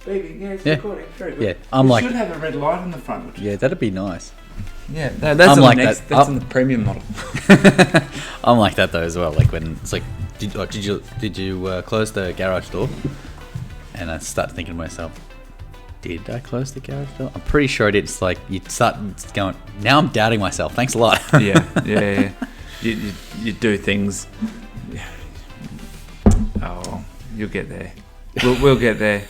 Beeping, yeah, it's Yeah. recording. Very good. Yeah, I'm It like, should have a red light on the front. Which yeah, that'd be nice. yeah, that's I'm on like the next. that. That's in the premium model. I'm like that though as well. Like when it's like, did you close the garage door? And I start thinking to myself, did I close the garage door? I'm pretty sure I did. It's like you start going. Now I'm doubting myself. Thanks a lot. yeah. You do things. Oh, you'll get there. We'll get there.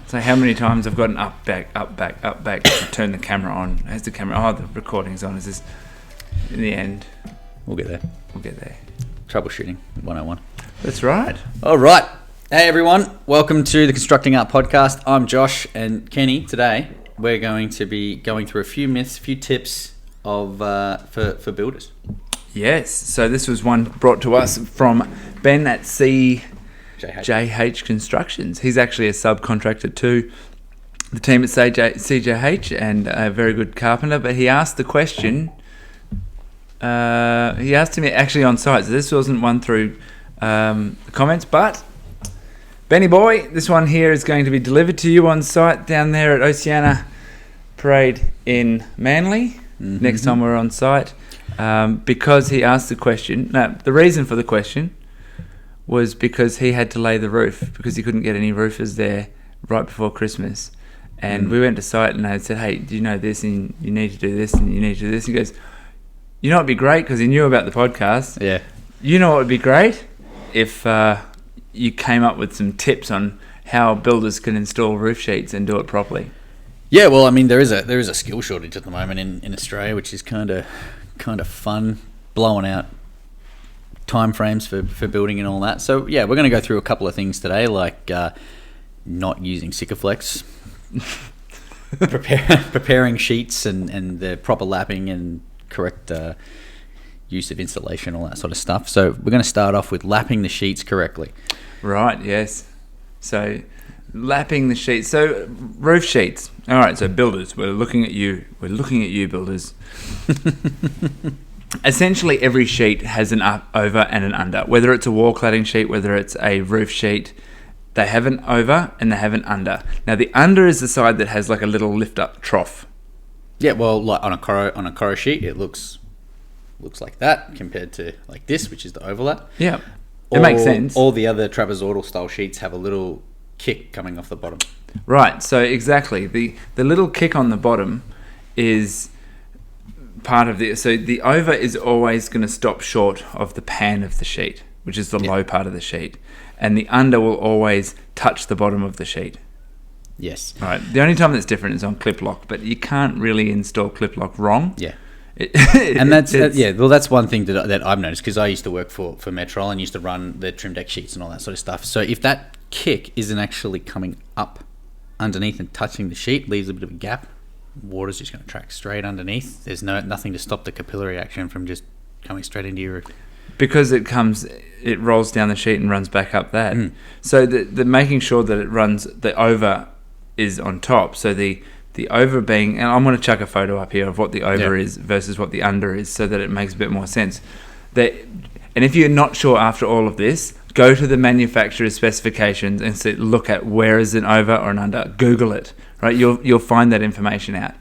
So how many times I've gotten up, back to turn the camera on? Has the camera? Oh, the recording's on. Is this? In the end, We'll get there. we'll get there. Troubleshooting 101. That's right. All right. Hey everyone, welcome to the Constructing Art Podcast. I'm Josh and Kenny. Today we're going to be going through a few myths, a few tips of for builders. Yes. So this was one brought to us from Ben at CJH Constructions. He's actually a subcontractor to the team at CJH and a very good carpenter. But he asked the question. He asked me actually on site. So this wasn't one through the comments, but Benny boy, this one here is going to be delivered to you on site down there at Oceana Parade in Manly. Mm-hmm. Next time we're on site, because he asked the question. Now, the reason for the question was because he had to lay the roof because he couldn't get any roofers there right before Christmas. And we went to site and I said, hey, do you know this? And you need to do this and you need to do this. He goes, you know what would be great? Because he knew about the podcast. Yeah. You know what would be great? If you came up with some tips on how builders can install roof sheets and do it properly. Yeah, well, I mean, there is a skill shortage at the moment in Australia, which is kind of fun, blowing out time frames for building and all that. So yeah, we're going to go through a couple of things today, like not using Sikaflex, preparing sheets and the proper lapping and correct use of insulation, all that sort of stuff. So we're going to start off with lapping the sheets correctly. Right, yes. So lapping the sheets. So roof sheets. All right, so builders, we're looking at you. We're looking at you, builders. Essentially, every sheet has an up, over, and an under. Whether it's a wall cladding sheet, whether it's a roof sheet, they have an over and they have an under. Now, the under is the side that has like a little lift-up trough. Yeah, well, like on a Coro sheet, it looks like that compared to like this, which is the overlap. Yeah, it makes sense. All the other trapezoidal style sheets have a little kick coming off the bottom. Right, so exactly. The little kick on the bottom is part of the... So the over is always going to stop short of the pan of the sheet, which is the low part of the sheet. And the under will always touch the bottom of the sheet. Yes. Right. The only time that's different is on clip lock, but you can't really install clip lock wrong. Yeah. That's one thing that I've noticed, because I used to work for Metrol and used to run the trim deck sheets and all that sort of stuff. So if that kick isn't actually coming up underneath and touching the sheet, leaves a bit of a gap, water's just going to track straight underneath. There's nothing to stop the capillary action from just coming straight into your roof. Because it rolls down the sheet and runs back up that. So the making sure that it runs, the over is on top. So the over being, and I'm going to chuck a photo up here of what the over is versus what the under is, so that it makes a bit more sense. And if you're not sure after all of this, go to the manufacturer's specifications and look at where is an over or an under. Google it, right? You'll find that information out.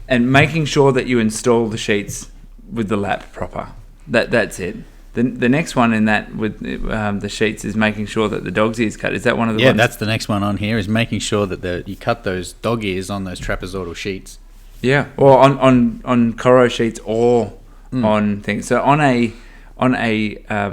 And making sure that you install the sheets with the lap proper. That's it. The next one in that with the sheets is making sure that the dog's ears cut. Is that one of the ones? Yeah, that's the next one on here, is making sure that you cut those dog ears on those trapezoidal sheets. Yeah, or on Coro sheets or on things. So on a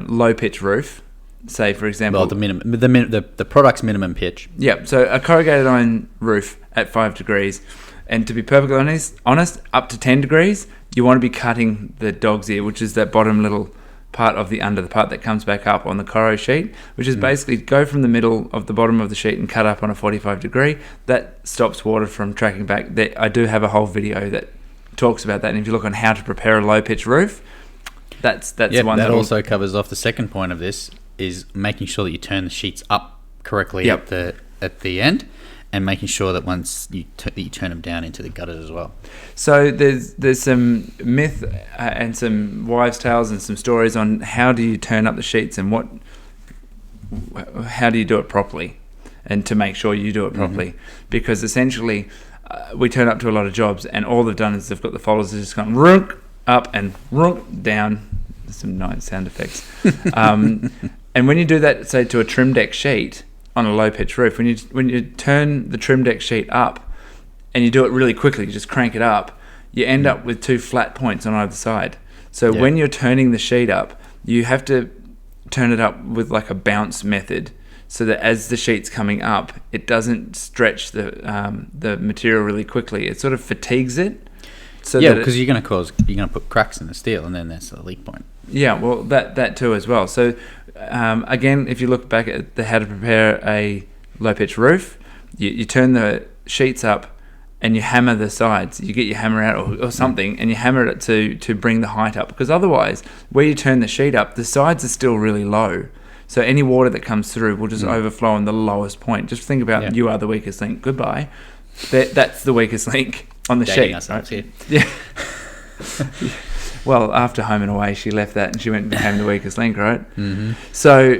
low pitch roof, say for example, well, the product's minimum pitch. Yeah, so a corrugated iron roof at 5 degrees, and to be perfectly honest, up to 10 degrees, you want to be cutting the dog's ear, which is that bottom little part of the under, the part that comes back up on the Coro sheet, which is basically go from the middle of the bottom of the sheet and cut up on a 45 degree. That stops water from tracking back. I do have a whole video that talks about that, and if you look on how to prepare a low pitch roof, that's one that also covers off the second point of this, is making sure that you turn the sheets up correctly at the end, and making sure that once you turn them down into the gutters as well. So there's some myth and some wives' tales and some stories on how do you turn up the sheets and how do you do it properly. and to make sure you do it properly. Because essentially, we turn up to a lot of jobs, and all they've done is they've got the folders that just gone runk up and runk down. There's some nice sound effects. And when you do that, say to a trim deck sheet on a low pitch roof, when you turn the trim deck sheet up, and you do it really quickly, you just crank it up, you end up with 2 flat points on either side. So when you're turning the sheet up, you have to turn it up with like a bounce method, so that as the sheet's coming up, it doesn't stretch the material really quickly. It sort of fatigues it. So because you're going to put cracks in the steel, and then that's the leak point. Yeah, well, that too as well. So again, if you look back at how to prepare a low pitch roof, you turn the sheets up and you hammer the sides. You get your hammer out or something, and you hammer it to bring the height up. Because otherwise, where you turn the sheet up, the sides are still really low. So any water that comes through will just overflow on the lowest point. Just think about you are the weakest link. Goodbye. That's the weakest link on the sheet. Ourselves, right? Yeah. Well, after Home and Away, she left that and she went and became the weakest link, right? Mm-hmm. So,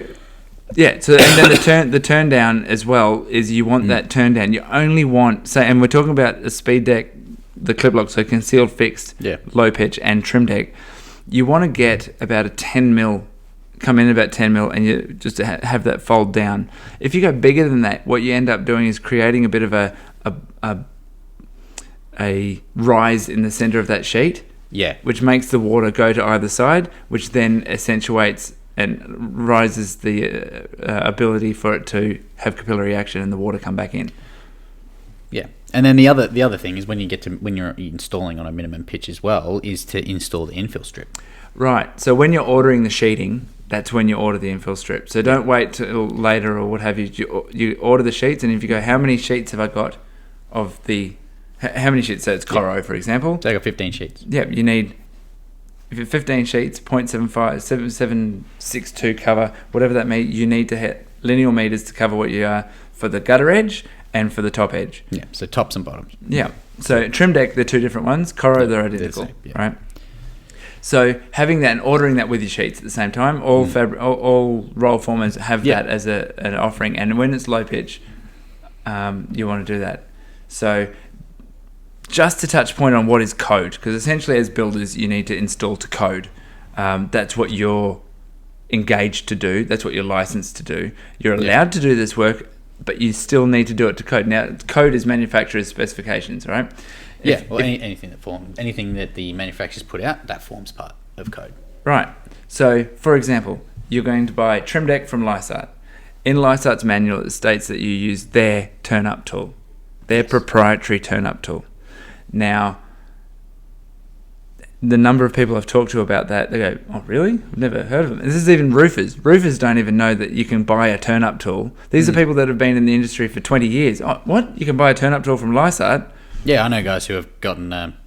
yeah. So, and then the turn down as well is you want that turn down. You only want, say, and we're talking about a speed deck, the clip lock, so concealed, fixed, low pitch, and trim deck. You want to get about a 10 mil. Come in about 10 mil, and you just have that fold down. If you go bigger than that, what you end up doing is creating a bit of a rise in the center of that sheet, which makes the water go to either side, which then accentuates and rises the ability for it to have capillary action and the water come back in. Yeah, and then the other thing is when you're installing on a minimum pitch as well, is to install the infill strip. Right. So when you're ordering the sheeting, that's when you order the infill strip. So don't wait till later or what have you. You order the sheets, and if you go, how many sheets have I got of the... How many sheets? So it's Coro, for example. So I got 15 sheets. Yeah, you need... If you're 15 sheets, 0.75, 762 cover, whatever that means, you need to hit lineal meters to cover what you are for the gutter edge and for the top edge. Yeah, so tops and bottoms. Yeah. So trim deck, they're 2 different ones. Coro, they're identical, right? So having that and ordering that with your sheets at the same time, all roll formers have that as an offering, and when it's low pitch, you want to do that. So just to touch point on what is code, because essentially as builders you need to install to code. That's what you're engaged to do. That's what you're licensed to do. You're allowed to do this work, but you still need to do it to code. Now, code is manufacturer's specifications, right? Anything that the manufacturers put out, that forms part of code. Right. So, for example, you're going to buy trim deck from Lysart. In Lysart's manual, it states that you use their turn-up tool, their proprietary turn-up tool. Now, the number of people I've talked to about that, they go, "Oh, really? I've never heard of them." This is even roofers. Roofers don't even know that you can buy a turn-up tool. These are people that have been in the industry for 20 years. Oh, what? You can buy a turn-up tool from Lysart? Yeah, I know guys who have gotten a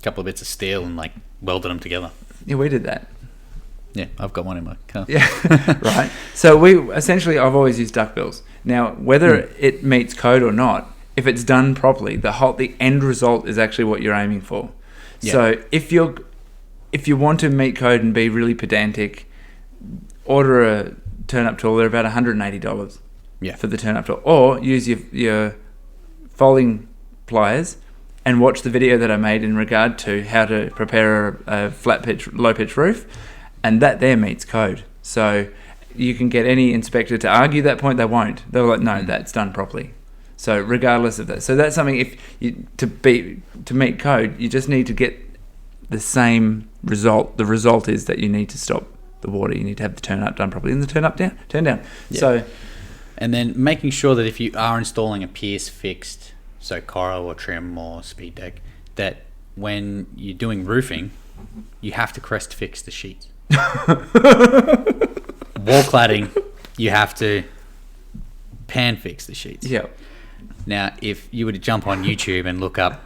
couple of bits of steel and like welded them together. Yeah, we did that. Yeah, I've got one in my car. Yeah, right. So I've always used duckbills. Now, whether it meets code or not, if it's done properly, the end result is actually what you're aiming for. Yeah. So if you want to meet code and be really pedantic, order a turn-up tool. They're about $180 for the turn-up tool. Or use your folding pliers and watch the video that I made in regard to how to prepare a flat pitch, low pitch roof, and that there meets code. So you can get any inspector to argue that point, they won't. They're like, no, that's done properly. So regardless of that, so that's something to meet code, you just need to get the same result. The result is that you need to stop the water. You need to have the turn up done properly and the turn down. Yeah. So, and then making sure that if you are installing a pierce fixed, so Coro or trim or speed deck, that when you're doing roofing, you have to crest fix the sheets. Wall cladding, you have to pan fix the sheets. Yeah. Now, if you were to jump on YouTube and look up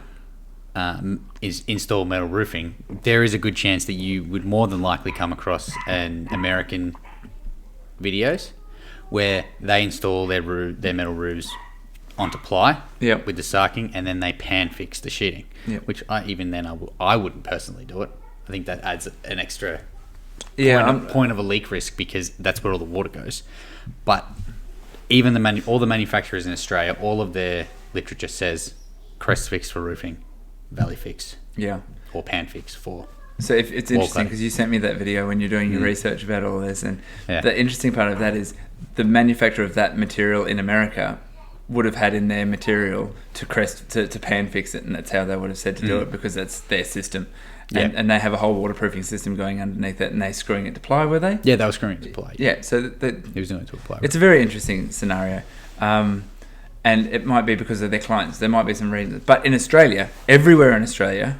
is install metal roofing, there is a good chance that you would more than likely come across an American videos where they install their metal roofs onto ply with the sarking, and then they pan fix the sheeting. Which I wouldn't personally do it. I think that adds an extra point of a leak risk, because that's where all the water goes. But even all the manufacturers in Australia, all of their literature says crest fix for roofing, valley fix, or pan fix for. So if it's interesting because you sent me that video when you're doing your research about all this, and the interesting part of that is the manufacturer of that material in America would have had in their material to pan fix it, and that's how they would have said to do it because that's their system. And they have a whole waterproofing system going underneath it, and they're screwing it to ply, were they? Yeah, they were screwing it to ply. Yeah, so he was doing it to ply. It's a very interesting scenario. And it might be because of their clients. There might be some reasons. But in Australia, everywhere in Australia,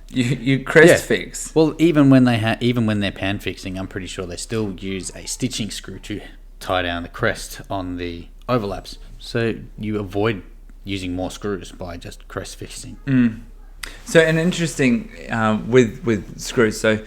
you crest fix. Well, even when they're pan fixing, I'm pretty sure they still use a stitching screw to tie down the crest on the overlaps. So you avoid using more screws by just crest fixing. So an interesting with screws. So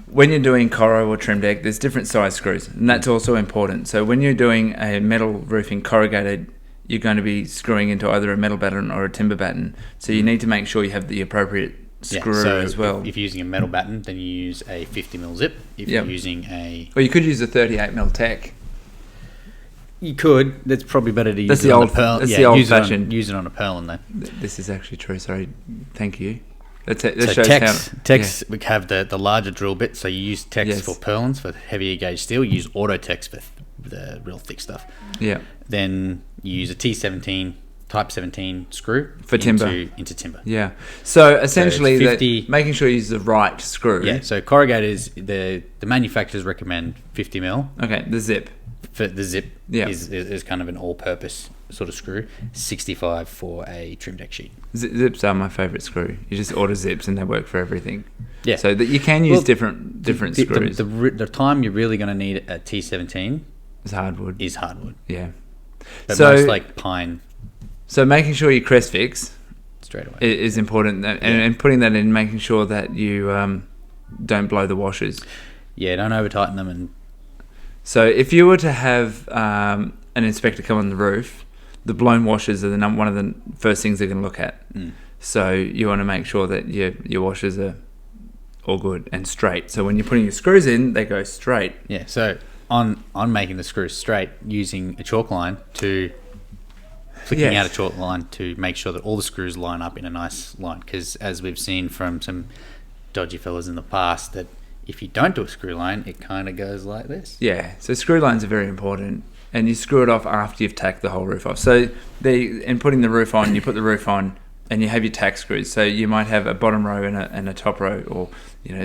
when you're doing Coro or trim deck, there's different size screws, and that's also important. So when you're doing a metal roofing corrugated, you're going to be screwing into either a metal batten or a timber batten. So you need to make sure you have the appropriate screw as well. If you're using a metal batten, then you use a 50mm zip. If you're using or you could use a 38mm tech. You could. That's probably better to use that's it the on old, a pearl. That's the old fashioned. Use it on a purlin though. This is actually true. Sorry. Thank you. That so shows Tex we have the larger drill bit. So you use Tex for purlins for heavier gauge steel. You use Auto Tex for the real thick stuff. Yeah. Then you use a T17 Type 17 screw for timber into timber. Yeah. So essentially, making sure you use the right screw. Yeah. So corrugators, the manufacturers recommend 50mm. Okay. The zip. For the zip is kind of an all-purpose sort of screw. 65 for a trim deck sheet. Zips are my favourite screw. You just order zips and they work for everything. Yeah. So that you can use different screws. The time you're really going to need a T17 is hardwood. Yeah. But most like pine. So making sure you crest fix straight away is important, and putting that in, making sure that you don't blow the washers. Yeah, don't over tighten them. And so if you were to have an inspector come on the roof, the blown washers are one of the first things they're going to look at. So you want to make sure that your washers are all good and straight. So when you're putting your screws in, they go straight. Yeah. So on making the screws straight, using a chalk line to flicking out a chalk line to make sure that all the screws line up in a nice line. Because as we've seen from some dodgy fellas in the past, that if you don't do a screw line, it kind of goes like this. Yeah, so screw lines are very important, and you screw it off after you've tacked the whole roof off. So in putting the roof on, you put the roof on, and you have your tack screws. So you might have a bottom row and a top row, or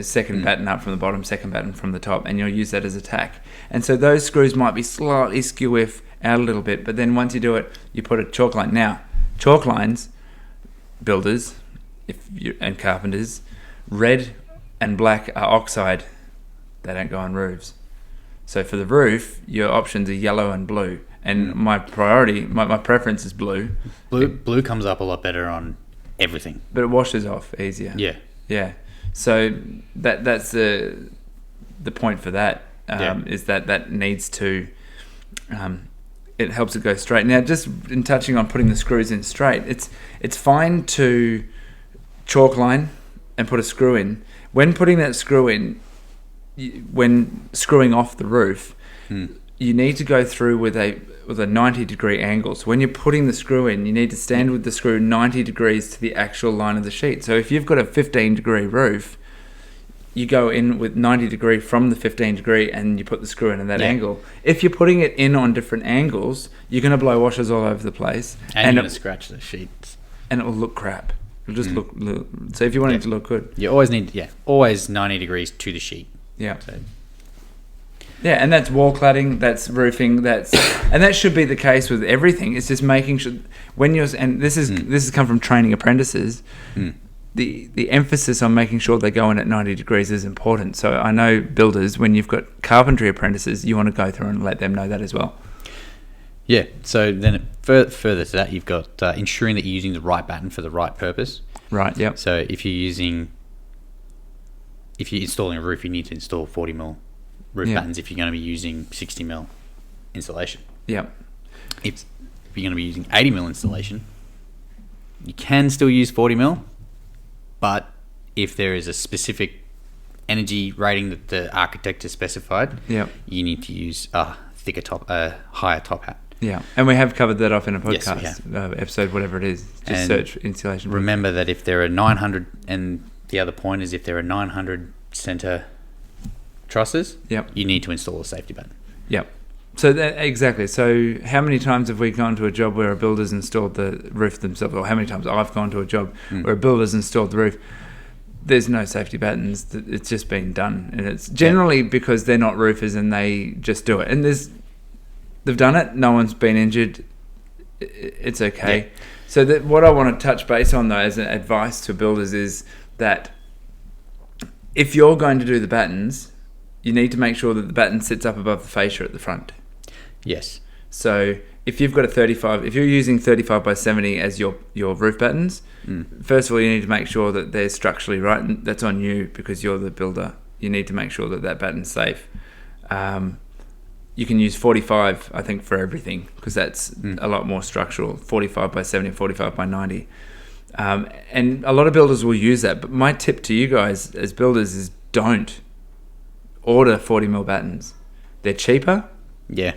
second batten up from the bottom, second batten from the top, and you'll use that as a tack. And so those screws might be slightly skew-whiff out a little bit, but then once you do it, you put a chalk line. Now, chalk lines, builders and carpenters, red and black are oxide. They don't go on roofs. So for the roof, your options are yellow and blue. And my priority, my preference is blue. Blue comes up a lot better on everything. But it washes off easier. Yeah. Yeah. So that's the point for that, is that needs to... it helps it go straight. Now, just in touching on putting the screws in straight, it's fine to chalk line and put a screw in. When putting that screw in, when screwing off the roof, you need to go through with a 90-degree angle. So when you're putting the screw in, you need to stand with the screw 90 degrees to the actual line of the sheet. So if you've got a 15-degree roof, you go in with 90 degree from the 15 degree and you put the screw in at that angle. If you're putting it in on different angles, you're going to blow washers all over the place. And you're going to scratch the sheets. And it'll look crap. It'll just look... So if you want it to look good... You always need... always 90 degrees to the sheet. Yeah. So. Yeah, and that's wall cladding, that's roofing, and that should be the case with everything. It's just making sure... when you're... And this has come from training apprentices... The emphasis on making sure they go in at 90 degrees is important. So I know builders, when you've got carpentry apprentices, you want to go through and let them know that as well. Yeah. So then further to that, you've got ensuring that you're using the right batten for the right purpose. Right. Yep. So if you're installing a roof, you need to install 40mm roof battens if you're going to be using 60mm insulation. Yep. If you're going to be using 80mm insulation, you can still use 40mm. But if there is a specific energy rating that the architect has specified, you need to use a higher top hat. Yeah, and we have covered that off in a Yes, we podcast episode, whatever it is. Just And search insulation. Remember that if there are 900, and the other point is if there are 900 center trusses, Yep. you need to install a safety batten. Yep. So exactly. So how many times have we gone to a job where a builder's installed the roof themselves, or how many times I've gone to a job where a builder's installed the roof? There's no safety battens. It's just been done, and it's generally because they're not roofers and they just do it. And they've done it. No one's been injured. It's okay. Yeah. So what I want to touch base on though, as an advice to builders, is that if you're going to do the battens, you need to make sure that the batten sits up above the fascia at the front. Yes. So if you've got if you're using 35 by 70 as your roof battens, first of all, you need to make sure that they're structurally right, and that's on you because you're the builder. You need to make sure that batten's safe. You can use 45, I think, for everything because that's a lot more structural. 45 by 70, 45 by 90. And a lot of builders will use that. But my tip to you guys as builders is don't order 40mm battens. They're cheaper. Yeah.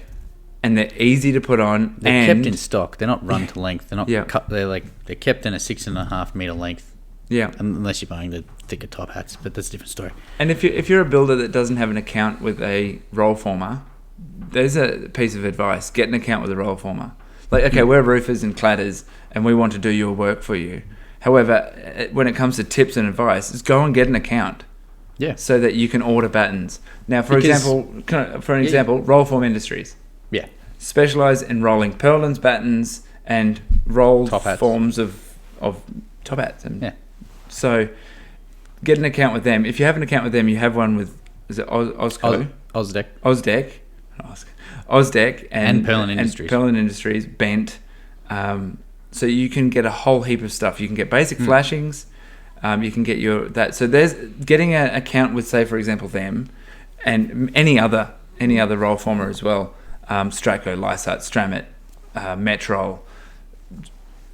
And they're easy to put on. They're kept in stock. They're not run to length. They're not cut. They're kept in a 6.5 meter length. Yeah. Unless you're buying the thicker top hats, but that's a different story. And if you're a builder that doesn't have an account with a roll former, there's a piece of advice: get an account with a roll former. Like, okay, we're roofers and cladders, and we want to do your work for you. However, when it comes to tips and advice, just go and get an account. Yeah. So that you can order battens. Now, for example, Rollform Industries. Yeah. Specialise in rolling purlins, battens, and rolled forms of top hats. And so get an account with them. If you have an account with them, you have one with, is it Osco? Ozdec. Ozdec and Purlin Industries. And Purlin Industries, Bent. So you can get a whole heap of stuff. You can get basic flashings. You can get that. So there's getting an account with, say, for example, them, and any other roll former as well. Stratco, Lysart, Stramit, Metrol,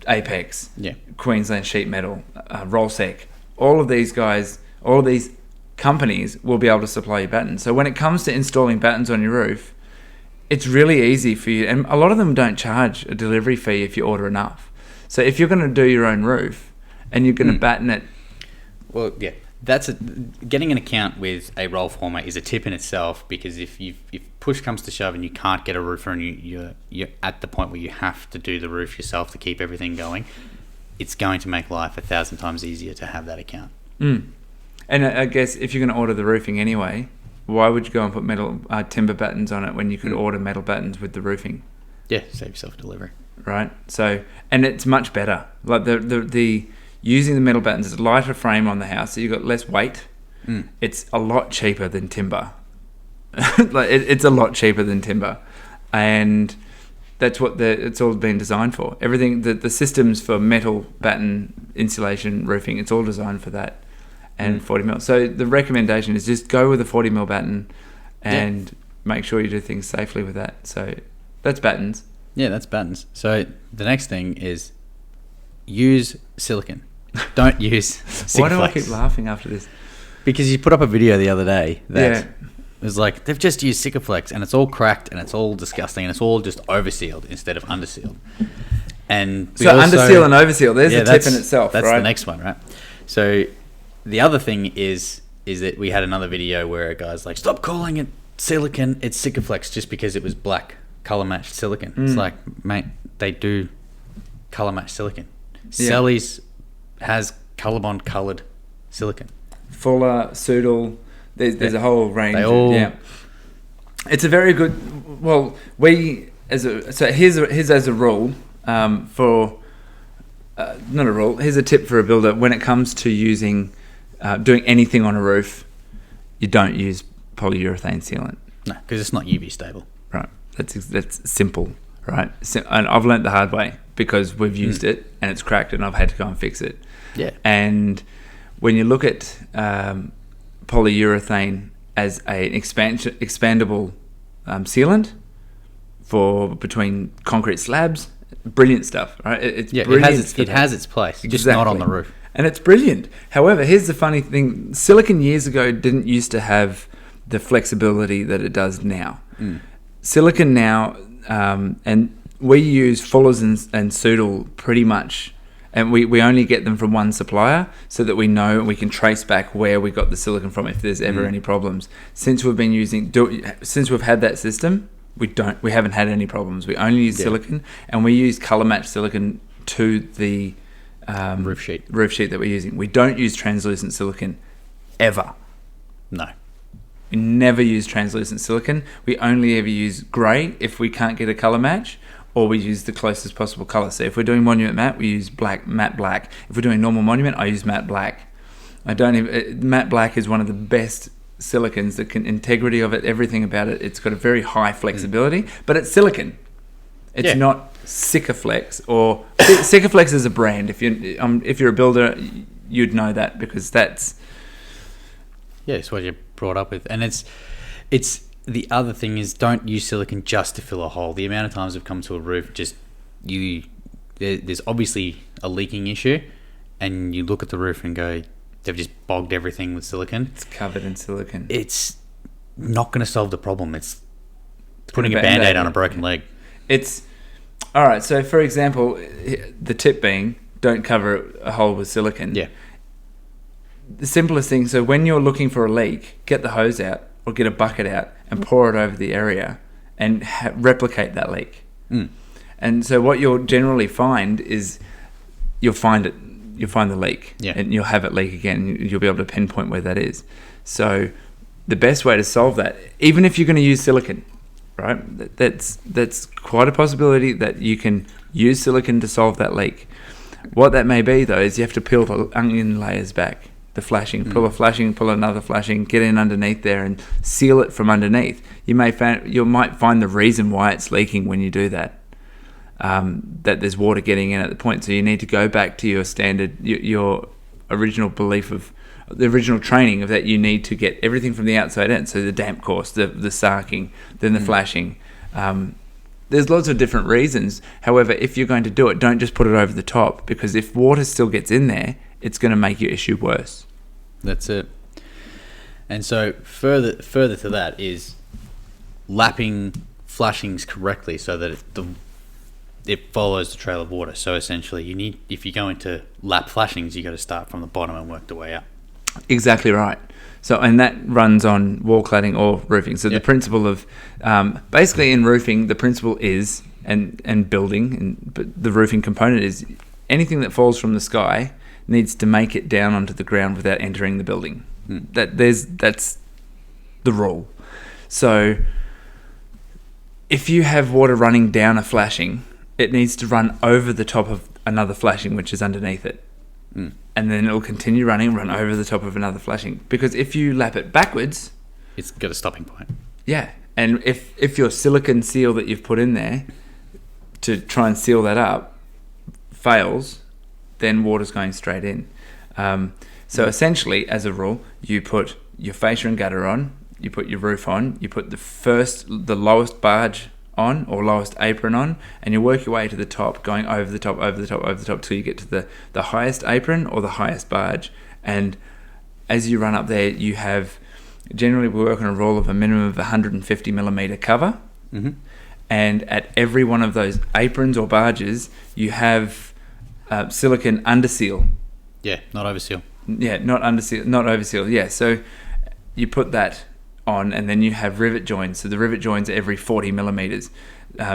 Apex, Queensland Sheet Metal, Rollsec. All of these guys, all of these companies will be able to supply you battens. So when it comes to installing battens on your roof, it's really easy for you. And a lot of them don't charge a delivery fee if you order enough. So if you're going to do your own roof and you're going to batten it, well, yeah, getting an account with a roll former is a tip in itself, because if push comes to shove and you can't get a roofer and you're at the point where you have to do the roof yourself to keep everything going, it's going to make life 1,000 times easier to have that account. And I guess if you're going to order the roofing anyway, why would you go and put metal timber battens on it when you could order metal battens with the roofing? Yeah, save yourself a delivery. Right. So, and it's much better. Like the using the metal battens, it's a lighter frame on the house, so you've got less weight. It's a lot cheaper than timber. It's a lot cheaper than timber, and that's what it's all been designed for. Everything, the systems for metal batten insulation roofing, it's all designed for that. And 40mm. So the recommendation is just go with a 40mm batten and make sure you do things safely with that. So that's battens. Yeah, that's battens. So the next thing is use silicone. Don't use Sikaflex. Why do I keep laughing after this? Because you put up a video the other day that was like, they've just used Sikaflex and it's all cracked and it's all disgusting and it's all just oversealed instead of undersealed. And so underseal and overseal, there's a tip in itself, that's right? The next one, right? So the other thing is that we had another video where a guy's like, stop calling it silicone, it's Sikaflex, just because it was black color matched silicone. It's like, mate, they do color matched silicone. Selly's has Colorbond coloured silicone. Fuller, Soodle, there's a whole range. It's a very good. Well, here's as a rule for not a rule. Here's a tip for a builder when it comes to doing anything on a roof. You don't use polyurethane sealant. No, because it's not UV stable. Right. That's simple. Right. And I've learnt the hard way because we've used it and it's cracked and I've had to go and fix it. Yeah. And when you look at polyurethane as an expandable sealant for between concrete slabs, brilliant stuff, right? It's brilliant. It has its place, just not on the roof. And it's brilliant. However, here's the funny thing: silicone years ago didn't used to have the flexibility that it does now. Silicone now, and we use Fuller's and Soodle pretty much, and we only get them from one supplier so that we know and we can trace back where we got the silicone from if there's ever any problems. Since we've had that system, we haven't had any problems. We only use silicone, and we use color match silicone to the roof sheet that we're using. We don't use translucent silicone ever. No. We never use translucent silicone. We only ever use grey if we can't get a colour match, or we use the closest possible colour. So if we're doing monument matte, we use matte black. If we're doing normal monument, I use matte black. Matte black is one of the best silicones. The integrity of it, everything about it, it's got a very high flexibility, but it's silicone. It's not Sikaflex, or Sikaflex is a brand. If you're a builder, you'd know that, because that's it's what you brought up with. And it's the other thing is, don't use silicone just to fill a hole. The amount of times I've come to a roof, there's obviously a leaking issue, and you look at the roof and go, they've just bogged everything with silicone. It's covered in silicone. It's not going to solve the problem. It's putting a Band-Aid on a broken leg. It's all right. So, for example, the tip being, don't cover a hole with silicone. Yeah. The simplest thing. So, when you're looking for a leak, get the hose out or get a bucket out and pour it over the area and replicate that leak. And so, what you'll generally find is you'll find the leak, and you'll have it leak again. You'll be able to pinpoint where that is. So, the best way to solve that, even if you're going to use silicone, right? That's quite a possibility that you can use silicone to solve that leak. What that may be, though, is you have to peel the onion layers back, the flashing, pull a flashing, pull another flashing, get in underneath there and seal it from underneath. You might find the reason why it's leaking when you do that. That there's water getting in at the point, so you need to go back to your standard, your original belief of the original training of that you need to get everything from the outside in. So the damp course, the sarking, then the flashing. There's lots of different reasons. However, if you're going to do it, don't just put it over the top, because if water still gets in there, it's going to make your issue worse. That's it. And so further to that is lapping flashings correctly so that it follows the trail of water. So essentially, if you're going to lap flashings, you got to start from the bottom and work the way up. Exactly right. So, and that runs on wall cladding or roofing. So the principle of, basically in roofing, the principle is, and building, but the roofing component is, anything that falls from the sky needs to make it down onto the ground without entering the building. That's the rule. So if you have water running down a flashing, it needs to run over the top of another flashing which is underneath it. And then it'll continue running, run over the top of another flashing. Because if you lap it backwards, it's got a stopping point. Yeah. And if your silicone seal that you've put in there to try and seal that up fails, then water's going straight in. So essentially, as a rule, you put your fascia and gutter on, you put your roof on, you put the lowest barge on, or lowest apron on, and you work your way to the top, going over the top, over the top, over the top, till you get to the highest apron or the highest barge. And as you run up there, you have, generally we work on a rule of a minimum of 150 millimeter cover. And at every one of those aprons or barges, you have silicone underseal. Yeah, not overseal. Yeah, not underseal, not overseal. Yeah, so you put that on, and then you have rivet joins. So the rivet joins are every 40 millimeters.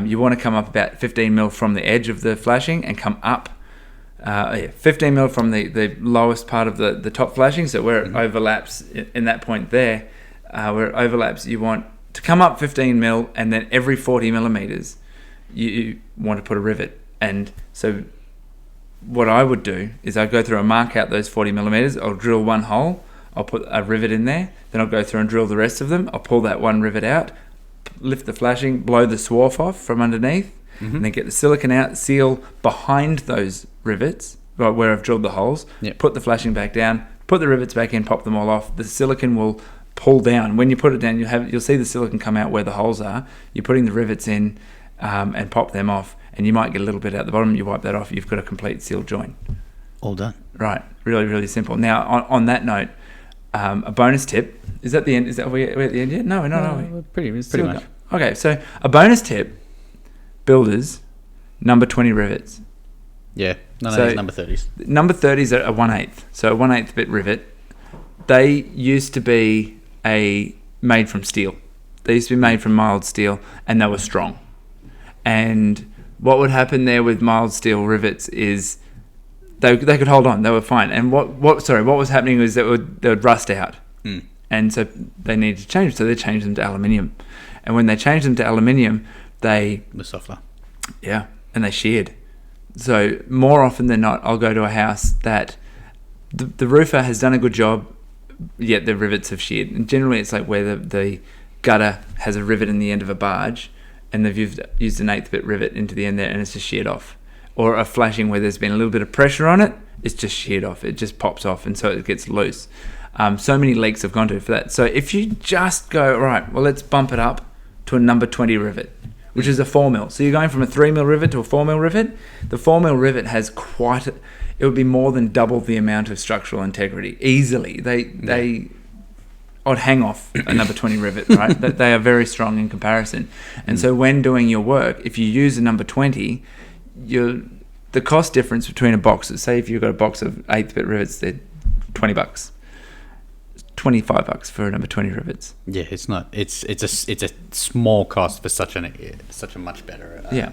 You want to come up about 15 mil from the edge of the flashing and come up 15 mil from the lowest part of the top flashing. So where it overlaps in that point there, where it overlaps, you want to come up 15 mil, and then every 40 millimeters you want to put a rivet. And so what I would do is I'd go through and mark out those 40 millimeters. I'll drill one hole, I'll put a rivet in there, then I'll go through and drill the rest of them. I'll pull that one rivet out, lift the flashing, blow the swarf off from underneath, and then get the silicone out, seal behind those rivets, right where I've drilled the holes, put the flashing back down, put the rivets back in, pop them all off. The silicone will pull down. When you put it down, you'll see the silicone come out where the holes are. You're putting the rivets in and pop them off, and you might get a little bit out the bottom. You wipe that off, you've got a complete sealed joint. All done. Right, really, really simple. Now, on that note, a bonus tip. Is that the end? Is that we're at the end yet? No, we're not, are we? Pretty much. Okay, so a bonus tip, builders, number 20 rivets. Yeah, none of So- these number 30s. Number 30s are a 1/8, so a 1/8 bit rivet. They used to be made from steel. They used to be made from mild steel, and they were strong. And what would happen there with mild steel rivets is they could hold on, they were fine. And what was happening was they would rust out, and so they needed to change. So they changed them to aluminium, and when they changed them to aluminium, they The softer. and they sheared. So more often than not, I'll go to a house that the roofer has done a good job, yet the rivets have sheared. And generally, it's like where the gutter has a rivet in the end of a barge, and they've used an 1/8 bit rivet into the end there, and it's just sheared off. Or a flashing where there's been a little bit of pressure on it, it's just sheared off. It just pops off, and so it gets loose. So many leaks have gone to for that. So if you just go, right, well, let's bump it up to a number 20 rivet, which is a 4mm. So you're going from a 3mm rivet to a 4mm rivet. The 4mm rivet has it would be more than double the amount of structural integrity easily. I'd hang off a number 20 rivet, right? They are very strong in comparison. And so when doing your work, if you use a number 20, the cost difference between a box, say if you've got a box of 1/8 bit rivets, they're $20. $25 for a number 20 rivets. Yeah, it's not. It's a small cost for such a much better. Yeah.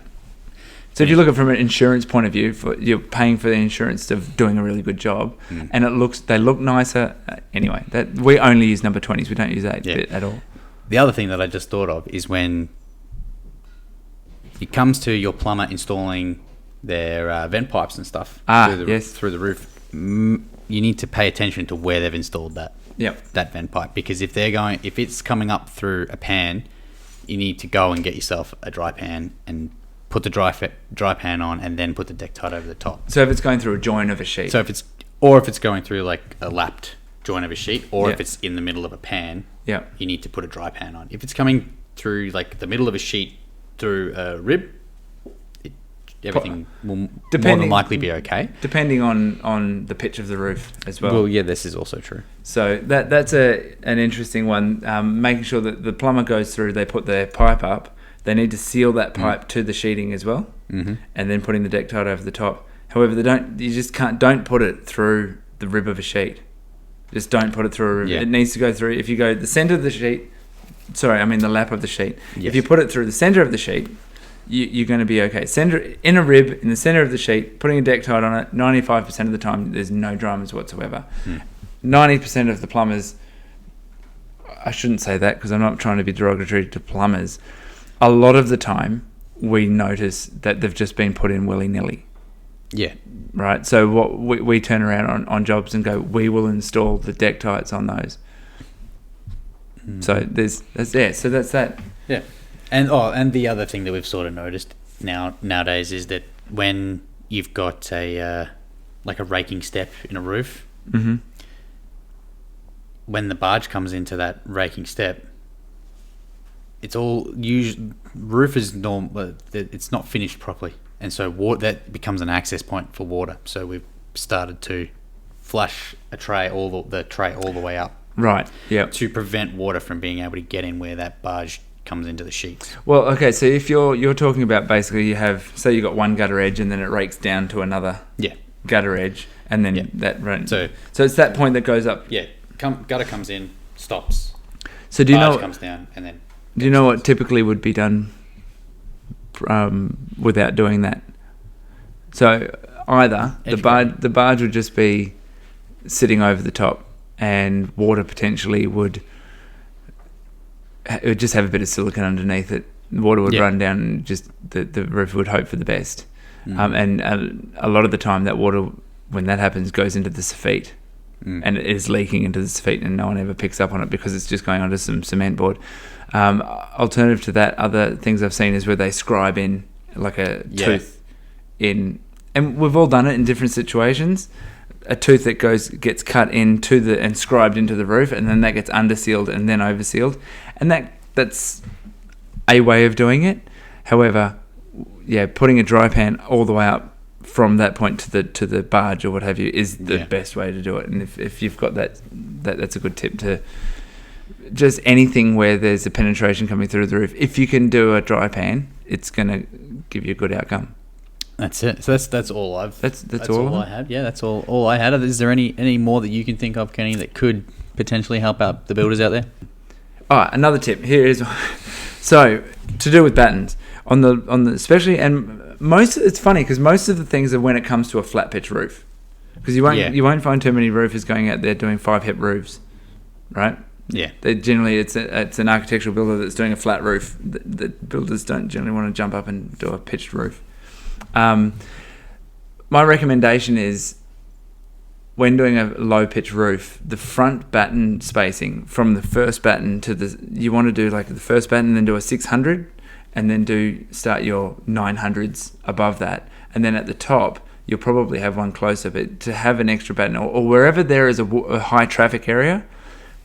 So if you look at it from an insurance point of view, you're paying for the insurance of doing a really good job, and they look nicer. Anyway, that we only use number 20s. We don't use 8 bit at all. The other thing that I just thought of is when it comes to your plumber installing their vent pipes and stuff through the roof. You need to pay attention to where they've installed that vent pipe, because if it's coming up through a pan, you need to go and get yourself a dry pan and put the dry pan on, and then put the deck tide over the top. So if it's going through a join of a sheet. So if it's going through like a lapped join of a sheet, or if it's in the middle of a pan, you need to put a dry pan on. If it's coming through like the middle of a sheet through a rib, everything will more than likely be okay. Depending on the pitch of the roof as well. Well, yeah, this is also true. So that's an interesting one. Making sure that the plumber goes through, they put their pipe up. They need to seal that pipe to the sheeting as well, and then putting the deck tide over the top. However, don't put it through the rib of a sheet. Just don't put it through a rib. It needs to go through. If you go the center of the sheet, the lap of the sheet. Yes. If you put it through the center of the sheet, you're going to be okay. In a rib in the center of the sheet, putting a deck tide on it. 95% of the time, there's no dramas whatsoever. 90% of the plumbers, I shouldn't say that because I'm not trying to be derogatory to plumbers. A lot of the time, we notice that they've just been put in willy-nilly. Yeah. Right? So what we turn around on jobs and go, we will install the deck tides on those. So that's that. Yeah. And the other thing that we've sort of noticed nowadays is that when you've got a raking step in a roof, when the barge comes into that raking step, it's all roof is normal. It's not finished properly, and so that becomes an access point for water. So we've started to flush the tray all the way up, right? Yeah, to prevent water from being able to get in where that barge comes into the sheets. Well, okay. So if you're talking about basically you got one gutter edge and then it rakes down to another gutter edge, and then that runs. So it's that point that goes up. Yeah, gutter comes in, stops. So do you know? Comes down and then. Do you know what typically would be done without doing that? So either the barge would just be sitting over the top, and water potentially would just have a bit of silicone underneath it. The water would run down, and just the roof would hope for the best. And a lot of the time, that water, when that happens, goes into the soffit. And it is leaking into the soffit, and no one ever picks up on it because it's just going onto some cement board. Alternative to that, other things I've seen is where they scribe in like a tooth in, and we've all done it in different situations. A tooth that gets cut into and scribed into the roof, and then that gets undersealed and then oversealed, and that's a way of doing it. However, putting a dry pan all the way up from that point to the barge or what have you is the best way to do it. And if you've got that's a good tip to. Just anything where there's a penetration coming through the roof. If you can do a dry pan, it's going to give you a good outcome. That's it. So that's all That's all all I have. Yeah, that's all I had. Is there any more that you can think of, Kenny, that could potentially help out the builders out there? Oh, another tip. Here is so to do with battens on the especially, and it's funny because most of the things are when it comes to a flat pitch roof, because you won't find too many roofers going out there doing 5-hip roofs, right? Yeah. They generally it's an architectural builder that's doing a flat roof. The builders don't generally want to jump up and do a pitched roof. My recommendation is, when doing a low pitch roof, the front batten spacing from the first batten to you want to do like the first batten, then do a 600, and then start your 900s above that, and then at the top you'll probably have one closer. But to have an extra batten, or wherever there is a high traffic area,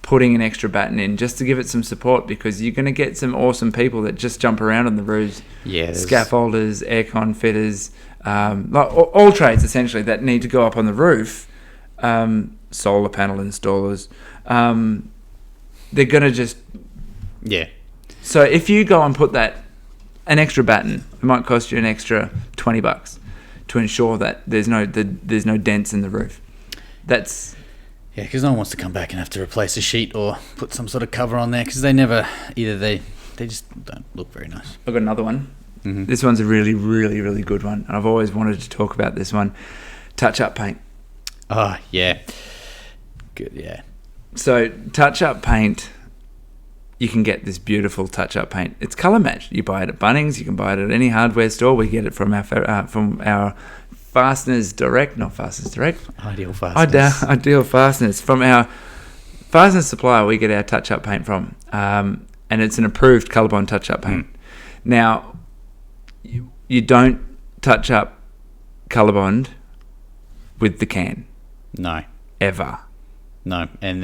putting an extra batten in just to give it some support, because you're going to get some awesome people that just jump around on the roofs. Yes. Scaffolders, aircon fitters, like all trades essentially that need to go up on the roof. Solar panel installers, they're going to just... Yeah. So if you go and put an extra batten, it might cost you an extra $20 to ensure that there's no dents in the roof. That's... Yeah, because no one wants to come back and have to replace a sheet or put some sort of cover on there, because they just don't look very nice. I've got another one. Mm-hmm. This one's a really, really, really good one. I've always wanted to talk about this one. Touch-up paint. Oh, yeah. Good, yeah. So touch-up paint, you can get this beautiful touch-up paint. It's colour matched. You buy it at Bunnings. You can buy it at any hardware store. We get it from our Fasteners Direct, not Fasteners Direct. Ideal Fasteners. Ideal Fasteners. From our fastener supplier, we get our touch-up paint from. And it's an approved Colorbond touch-up paint. Now, you don't touch up Colorbond with the can. No. Ever. No. And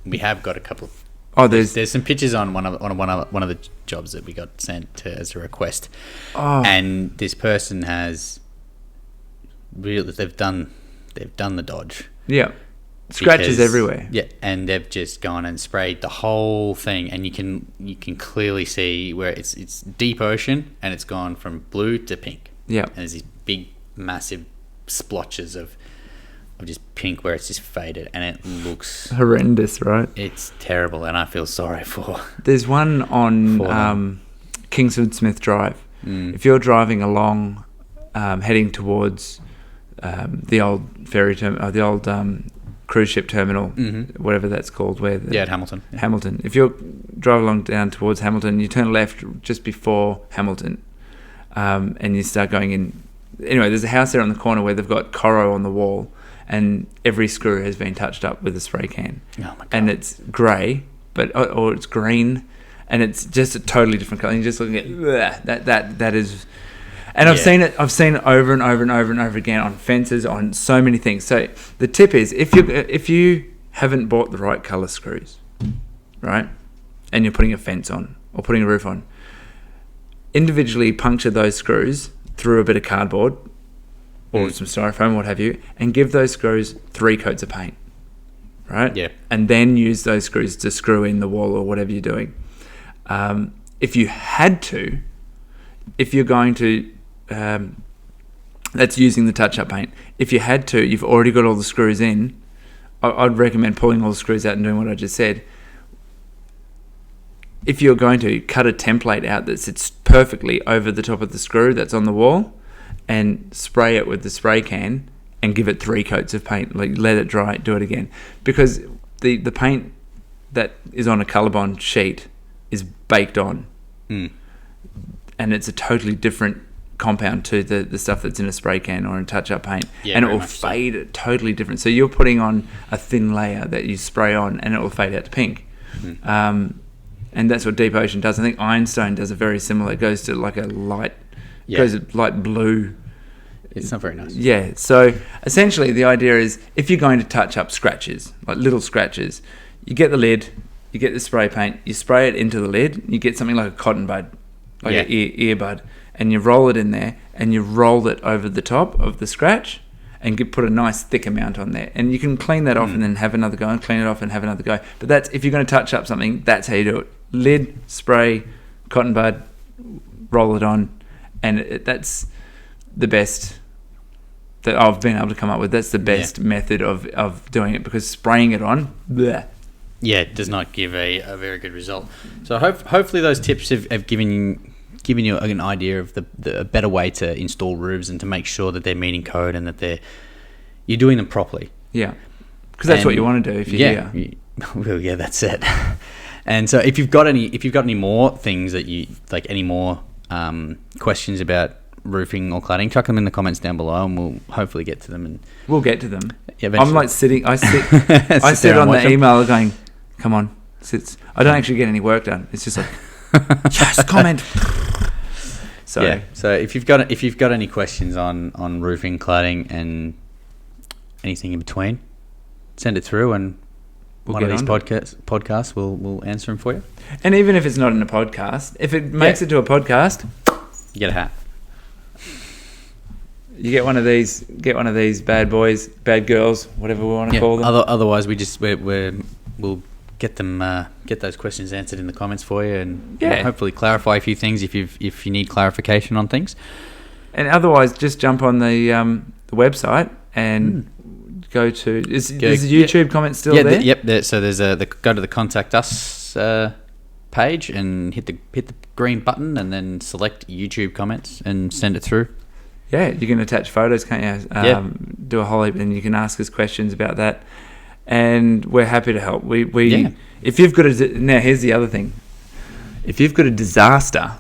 we have got a couple. There's some pictures on one of the jobs that we got sent as a request. Oh. And this person has really, they've done the dodge. Yeah. Scratches everywhere. Yeah, and they've just gone and sprayed the whole thing, and you can clearly see where it's deep ocean, and it's gone from blue to pink. Yeah. And there's these big, massive splotches of just pink where it's just faded, and it looks horrendous, right? It's terrible, and I feel sorry for... There's one on Kingswood Smith Drive. If you're driving along, heading towards the old ferry terminal, the old cruise ship terminal, whatever that's called, at Hamilton. Yeah. Hamilton. If you're driving along down towards Hamilton, you turn left just before Hamilton, and you start going in. Anyway, there's a house there on the corner where they've got Coro on the wall, and every screw has been touched up with a spray can. Oh my God. And it's grey, or it's green, and it's just a totally different colour. And you're just looking at that is. And I've seen it over and over and over and over again on fences, on so many things. So the tip is, if you haven't bought the right colour screws, right, and you're putting a fence on or putting a roof on, individually puncture those screws through a bit of cardboard or some styrofoam, what have you, and give those screws 3 coats of paint, right? Yeah. And then use those screws to screw in the wall or whatever you're doing. If you had to, if you're going to... that's using the touch-up paint. If you had to, you've already got all the screws in, I'd recommend pulling all the screws out and doing what I just said. If you're going to, cut a template out that sits perfectly over the top of the screw that's on the wall, and spray it with the spray can and give it 3 coats of paint. Like, let it dry, do it again. Because the paint that is on a Colorbond sheet is baked on. And it's a totally different compound to the stuff that's in a spray can or in touch-up paint, and it will fade totally different. So you're putting on a thin layer that you spray on, and it will fade out to pink. And that's what Deep Ocean does. I think Ironstone does a very similar. It goes to like a light, goes light blue. It's not very nice. Yeah. So essentially, the idea is, if you're going to touch up scratches, like little scratches, you get the lid, you get the spray paint, you spray it into the lid, you get something like a cotton bud, like an earbud, and you roll it in there, and you roll it over the top of the scratch, and put a nice thick amount on there. And you can clean that off and then have another go, and clean it off and have another go. But that's, if you're going to touch up something, that's how you do it. Lid, spray, cotton bud, roll it on, and that's the best that I've been able to come up with. That's the best method of doing it, because spraying it on, bleh. Yeah, it does not give a very good result. So hopefully those tips have given you an idea of the better way to install roofs and to make sure that they're meeting code and that you're doing them properly. Yeah, because that's what you want to do if you're here. Well, yeah, that's it. And so if you've got any more things that you like, any more questions about roofing or cladding, chuck them in the comments down below, and we'll hopefully get to them. And we'll get to them. Yeah, I'm like sitting. I sit on the email going, "Come on, sit." I don't actually get any work done. It's just like, yes, comment. So yeah. So if you've got any questions on roofing, cladding, and anything in between, send it through, and one of these podcasts will answer them for you. And even if it's not in a podcast, if it makes it to a podcast, you get a hat. You get one of these. Get one of these bad boys, bad girls, whatever we want to call them. Otherwise, we'll get them get those questions answered in the comments for you, and we'll hopefully clarify a few things if you need clarification on things. And otherwise, just jump on the website and go to. Is the YouTube comment still there? Yep. So there's go to the contact us page and hit the green button, and then select YouTube comments and send it through. Yeah, you can attach photos, can't you? Do a whole heap, and you can ask us questions about that, and we're happy to help. If you've got now here's the other thing. If you've got a disaster,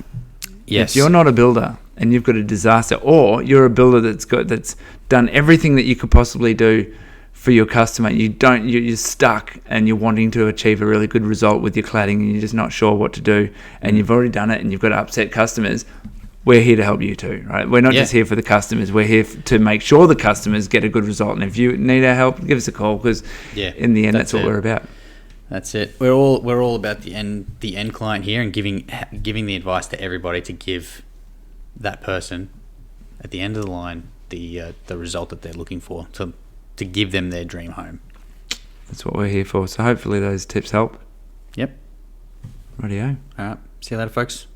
if you're not a builder and you've got a disaster, or you're a builder that's done everything that you could possibly do for your customer, you're stuck and you're wanting to achieve a really good result with your cladding, and you're just not sure what to do, and you've already done it, and you've got to upset customers. We're here to help you too, right? We're not just here for the customers. We're here to make sure the customers get a good result. And if you need our help, give us a call, because in the end, that's what we're about. That's it. We're all about the end client here, and giving the advice to everybody to give that person at the end of the line the result that they're looking for, to give them their dream home. That's what we're here for. So hopefully those tips help. Yep. Rightio. All right. See you later, folks.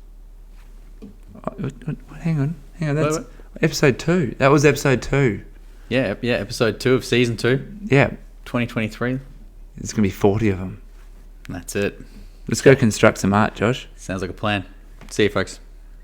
Hang on. That's episode 2. That was episode 2. Yeah. Episode 2 of season 2. Yeah. 2023. There's going to be 40 of them. That's it. Let's go construct some art, Josh. Sounds like a plan. See you, folks.